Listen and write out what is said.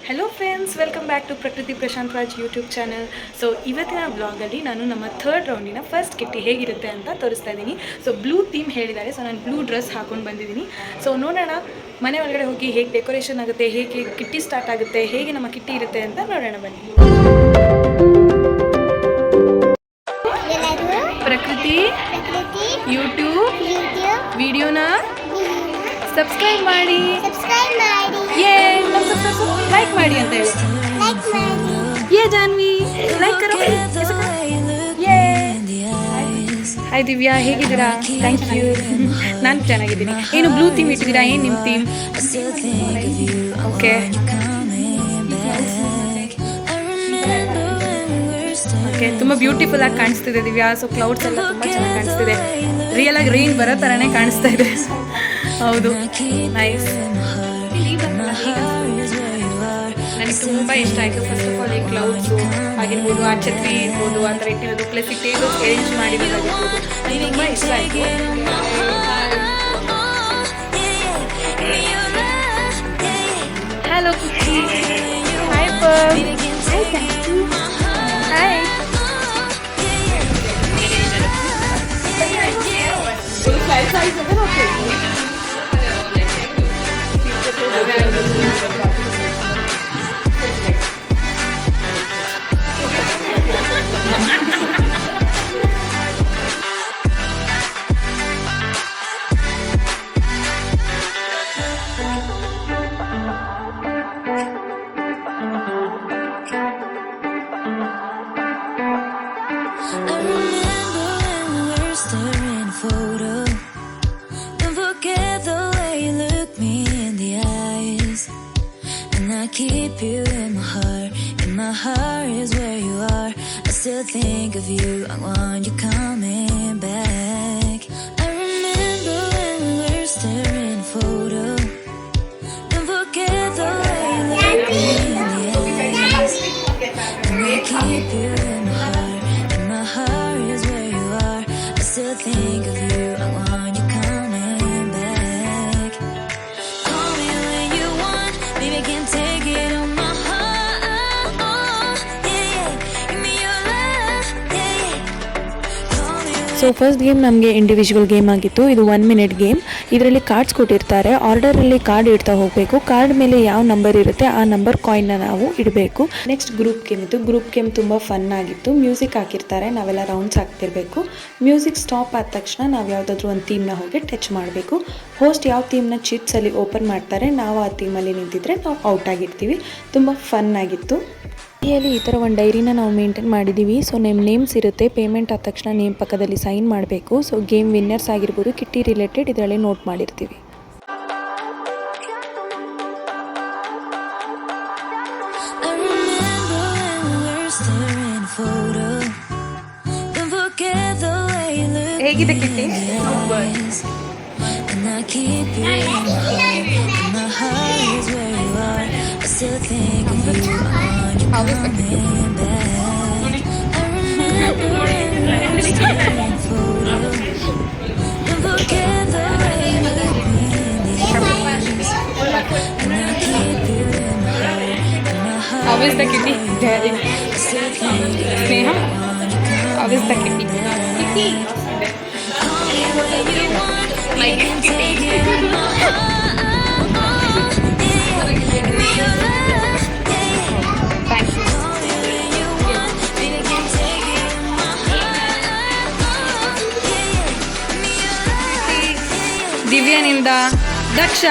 Hello friends, welcome back to Prakruti Prashant Raj YouTube channel. So ಇವತ್ತಿನ ಬ್ಲಾಗಲ್ಲಿ ನಾನು ನಮ್ಮ ಥರ್ಡ್ ರೌಂಡಿನ ಫಸ್ಟ್ ಕಿಟ್ಟಿ ಹೇಗಿರುತ್ತೆ ಅಂತ ತೋರಿಸ್ತಾ ಇದ್ದೀನಿ. ಸೊ ಬ್ಲೂ ಥೀಮ್ ಹೇಳಿದ್ದಾರೆ, ಸೊ ನಾನು ಬ್ಲೂ ಡ್ರೆಸ್ ಹಾಕೊಂಡು ಬಂದಿದ್ದೀನಿ. ಸೊ ನೋಡೋಣ ಮನೆ ಒಳಗಡೆ ಹೋಗಿ ಹೇಗೆ ಡೆಕೋರೇಷನ್ ಆಗುತ್ತೆ, ಹೇಗೆ ಕಿಟ್ಟಿ ಸ್ಟಾರ್ಟ್ ಆಗುತ್ತೆ, ಹೇಗೆ ನಮ್ಮ ಕಿಟ್ಟಿ ಇರುತ್ತೆ ಅಂತ ನೋಡೋಣ ಬನ್ನಿ. ಪ್ರಕೃತಿ ಯೂಟ್ಯೂಬ್ ವಿಡಿಯೋನ ಸಬ್ಸ್ಕ್ರೈಬ್ ಮಾಡಿ, ಲೈಕ್ ಮಾಡಿ ಅಂತ ಹೇಳಿ. ಯೇ ಜಾನ್ವಿ, ಲೈಕ್ ಕರೋ. ಯೇ ಹಾಯ್ ದಿವ್ಯಾ, ಹೇಗಿದ್ದೀರಾ? ಥ್ಯಾಂಕ್ ಯು, ನಾನು ಚೆನ್ನಾಗಿದ್ದೀನಿ. ಏನು ಬ್ಲೂ ಥೀಮ್ ಇಟ್ಟಿದ್ದೀರಾ? ಏನು ನಿಮ್ಮ ಥೀಮ್? ಓಕೆ ಓಕೆ, ತುಂಬ ಬ್ಯೂಟಿಫುಲ್ ಆಗಿ ಕಾಣಿಸ್ತಿದೆ ದಿವ್ಯಾ. ಸೊ ಕ್ಲೌಡ್ಸ್ ಎಲ್ಲ ತುಂಬ ಚೆನ್ನಾಗಿ ಕಾಣಿಸ್ತಿದೆ. ರಿಯಲ್ ಆಗಿ ರೈನ್ ಬರೋ ಥರನೇ ಕಾಣಿಸ್ತಾ ಇದೆ. ಹೌದು, ನೈಸ್. ನನಗೆ ತುಂಬ ಇಷ್ಟ ಆಯಿತು. ಫಸ್ಟ್ ಆಫ್ ಆಲ್ ಈ ಕ್ಲೌಡ್ಸು ಆಗಿರ್ಬೋದು, ಆ ಛತ್ರಿ ಇರ್ಬೋದು, ಆ ಥರ ಇಟ್ಟಿರೋದು, ಪ್ಲಸ್ ಈ ಟೇಬಲ್ಸ್ ಅರೇಂಜ್ ಮಾಡಿರೋದಾಗಿರ್ಬೋದು, ನನಗೆ ತುಂಬ ಇಷ್ಟ ಆಯಿತು. ಹಲೋ ಕುಕ್ಕಿ, ಹಾಯ್ ಪರ್, hi. Keep you in my heart is where you are. I still think of you, I want you coming back. I remember when we were staring a photo. Don't forget the way you look me in the eyes. And I keep you in my heart is where you are. I still think of you, I want you coming back. Call me when you want, baby, I can take. So first game ನಮಗೆ individual game ಆಗಿತ್ತು. ಇದು 1 minute game. ಇದರಲ್ಲಿ cards ಕೊಟ್ಟಿರ್ತಾರೆ, ಆರ್ಡರಲ್ಲಿ card ಇಡ್ತಾ ಹೋಗಬೇಕು. Card ಮೇಲೆ ಯಾವ number ಇರುತ್ತೆ ಆ ನಂಬರ್ ಕಾಯಿನ್ನ ನಾವು ಇಡಬೇಕು. ನೆಕ್ಸ್ಟ್ ಗ್ರೂಪ್ ಗೇಮ್ ಇತ್ತು. ಗ್ರೂಪ್ ಗೇಮ್ ತುಂಬ ಫನ್ ಆಗಿತ್ತು. ಮ್ಯೂಸಿಕ್ ಹಾಕಿರ್ತಾರೆ, ನಾವೆಲ್ಲ ರೌಂಡ್ಸ್ ಹಾಕ್ತಿರ್ಬೇಕು. ಮ್ಯೂಸಿಕ್ ಸ್ಟಾಪ್ ಆದ ತಕ್ಷಣ ನಾವು ಯಾವುದಾದ್ರೂ ಒಂದು ಥೀಮ್ನ ಹೋಗಿ ಟಚ್ ಮಾಡಬೇಕು. ಹೋಸ್ಟ್ ಯಾವ ಥೀಮ್ನ ಚಿಟ್ಸಲ್ಲಿ ಓಪನ್ ಮಾಡ್ತಾರೆ, ನಾವು ಆ ಥೀಮಲ್ಲಿ ನಿಂತಿದ್ರೆ ನಾವು ಔಟ್ ಆಗಿರ್ತೀವಿ. ತುಂಬ ಫನ್ ಆಗಿತ್ತು. ಈ ಥರ ಒಂದು ಡೈರಿನ ನಾವು ಮೇಂಟೈನ್ ಮಾಡಿದ್ದೀವಿ. ಸೊ ನಿಮ್ಮ ನೇಮ್ಸ್ ಇರುತ್ತೆ, ಪೇಮೆಂಟ್ ಆದ ತಕ್ಷಣ ನೇಮ್ ಪಕ್ಕದಲ್ಲಿ ಸೈನ್ ಮಾಡಬೇಕು. ಸೊ ಗೇಮ್ ವಿನ್ನರ್ಸ್ ಆಗಿರ್ಬೋದು, ಕಿಟ್ಟಿ ರಿಲೇಟೆಡ್ ಇದರಲ್ಲಿ ನೋಟ್ ಮಾಡಿರ್ತೀವಿ. ಹೇಗಿದೆ Kitty? How is the kitty? How is the kitty? Sneha, how is the kitty? Kitty. My kitty. ದಿವ್ಯಾನಿಂದ Daksha.